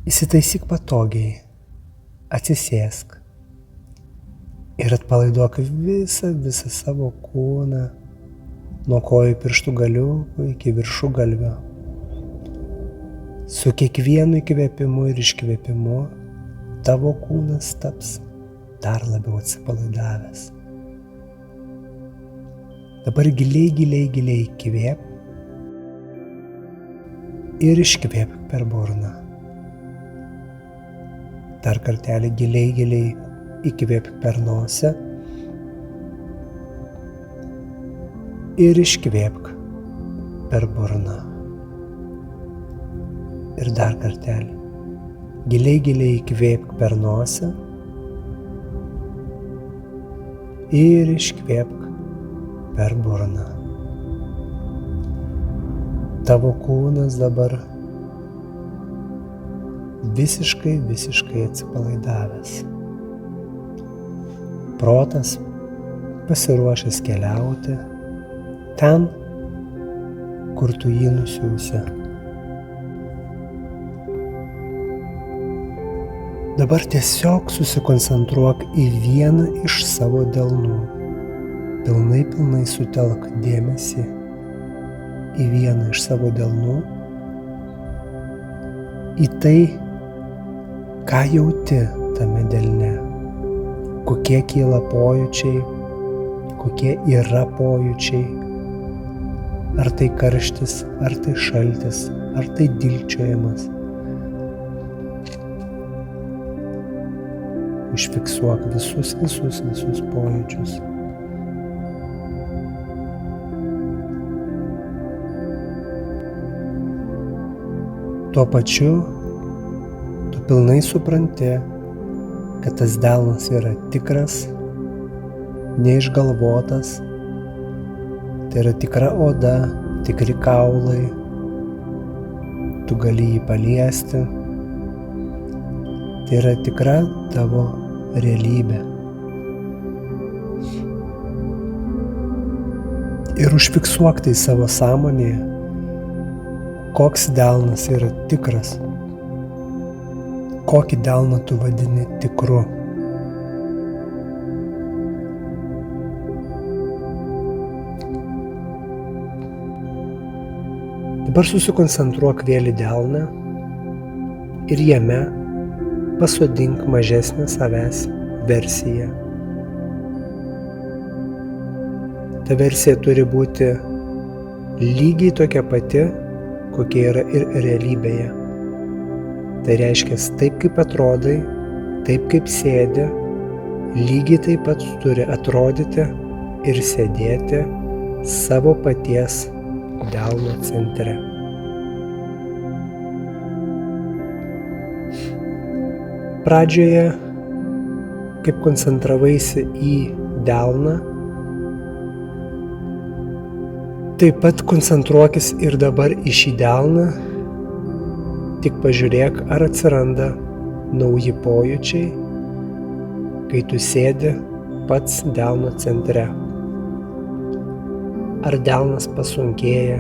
Įsitaisyk patogiai, atsisėsk ir atpalaiduok visą savo kūną, nuo kojų pirštų galiukų iki viršugalvio. Su kiekvienu įkvėpimu ir iškvėpimu tavo kūnas taps dar labiau atsipalaidavęs. Dabar giliai įkvėp ir iškvėp per burną. Dar kartelį giliai įkvėp per nosį ir iškvėpk per burną. Ir dar kartelį giliai įkvėpk per nosį ir iškvėpk per burną. Tavo kūnas dabar visiškai atsipalaidavęs. Protas pasiruošęs keliauti ten, kur tu jį nusiųsi. Dabar tiesiog susikoncentruok į vieną iš savo delnų. Pilnai sutelk dėmesį į vieną iš savo delnų, į tai, ką jauti tame delne, kokie kyla pojūčiai, kokie yra pojūčiai, ar tai karštis, ar tai šaltis, ar tai dilgčiojimas. Užfiksuok visus pojūčius. Tuo pačiu tu pilnai supranti, kad tas delnas yra tikras, neišgalvotas, tai yra tikra oda, tikri kaulai, tu gali jį paliesti, tai yra tikra tavo realybė. Ir užfiksuok tai savo sąmonėje, koks delnas yra tikras, kokį delną tu vadini tikru. Dabar susikoncentruok vėl į delną ir jame pasodink mažesnę savęs versiją. Ta versija turi būti lygiai tokia pati, kokia yra ir realybėje. Tai reiškia, taip kaip atrodai, taip kaip sėdi, lygiai taip pat turi atrodyti ir sėdėti savo paties delno centre. Pradžioje, kaip koncentravaisi į delną, taip pat koncentruokis ir dabar į šį delną, tik pažiūrėk, ar atsiranda nauji pojūčiai, kai tu sėdi pats delno centre. Ar delnas pasunkėja,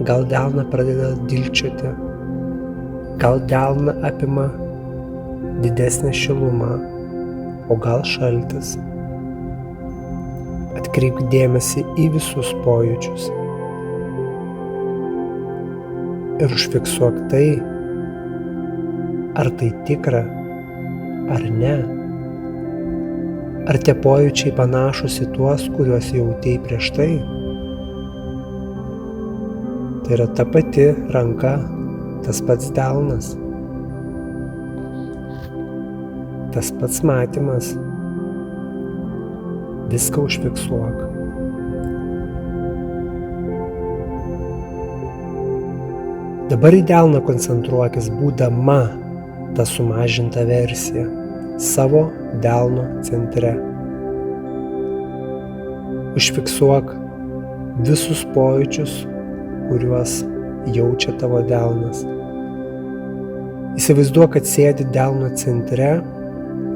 gal delną pradeda dilgčioti, gal delną apima didesnė šiluma, o gal šaltis. Atkreipk dėmesį į visus pojūčius ir užfiksuok tai, ar tai tikra, ar ne. Ar tie pojūčiai panašus į tuos, kuriuos jautei prieš tai. Tai yra ta pati ranka, tas pats delnas, tas pats matymas. Viską užfiksuok. Dabar į delną koncentruokis, būdama ta sumažinta versija savo delno centre. Užfiksuok visus pojūčius, kuriuos jaučia tavo delnas. Įsivaizduok, kad sėdi delno centre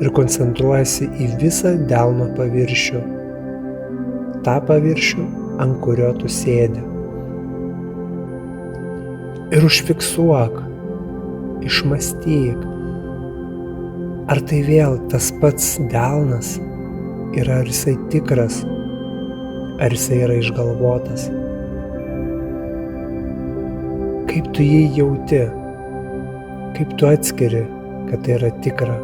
ir koncentruojasi į visą delno paviršių. tą paviršių, ant kurio tu sėdi. Ir užfiksuok išmąstyk, ar tai vėl tas pats delnas ir ar jisai tikras, ar jisai yra išgalvotas. Kaip tu jį jauti, kaip tu atskiri, kad tai yra tikra,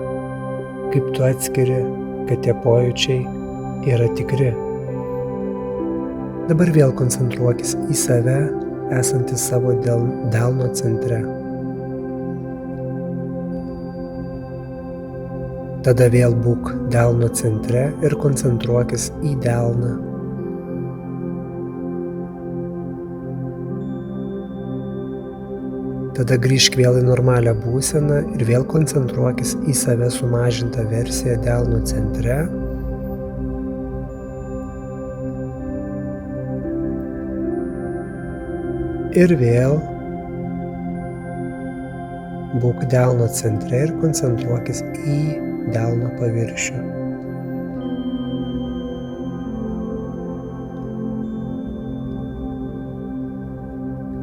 kaip tu atskiri, kad tie pojūčiai yra tikri. Dabar vėl koncentruokis į save, esantį savo delno centre. Tada vėl būk delno centre ir koncentruokis į delną. Tada grįžk vėl į normalią būseną ir vėl koncentruokis į save sumažintą versiją delno centre. Ir vėl būk delno centre ir koncentruokis į delno paviršių.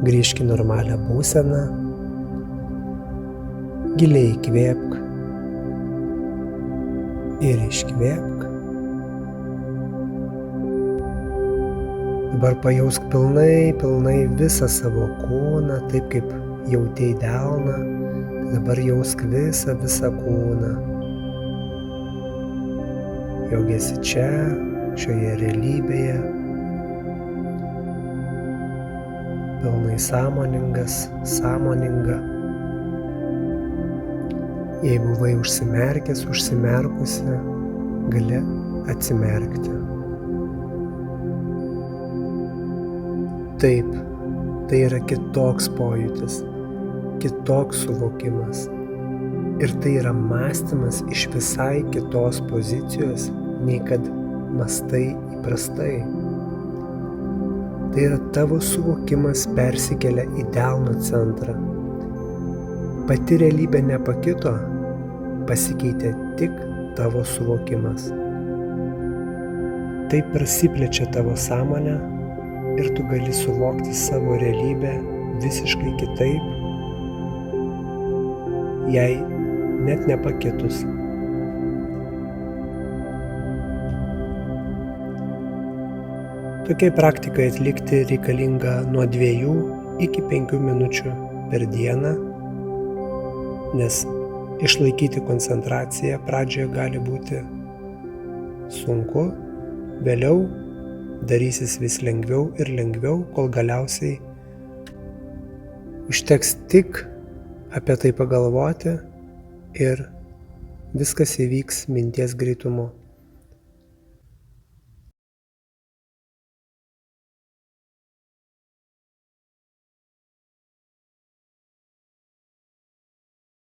Grįžk į normalią būseną, giliai įkvėpk ir iškvėpk. Dabar pajausk pilnai visą savo kūną, taip kaip jautei delną, dabar jausk visą kūną. Jog esi čia, šioje realybėje, pilnai sąmoninga. Jei buvai užsimerkęs, užsimerkusi, gali atsimerkti. Taip, tai yra kitoks pojūtis, kitoks suvokimas. Ir tai yra mąstymas iš visai kitos pozicijos, nei kad mąstai įprastai. Tai yra tavo suvokimas persikelia į delno centrą. Pati realybė nepakito, pasikeitė tik tavo suvokimas. Taip prasiplečia tavo sąmonė ir tu gali suvokti savo realybę visiškai kitaip, jai net nepakitus. Tokiai praktikai atlikti reikalinga nuo 2 iki 5 minučių per dieną, nes išlaikyti koncentraciją pradžioje gali būti sunku, vėliau darysis vis lengviau ir lengviau, kol galiausiai užteks tik apie tai pagalvoti ir viskas įvyks minties greitumu.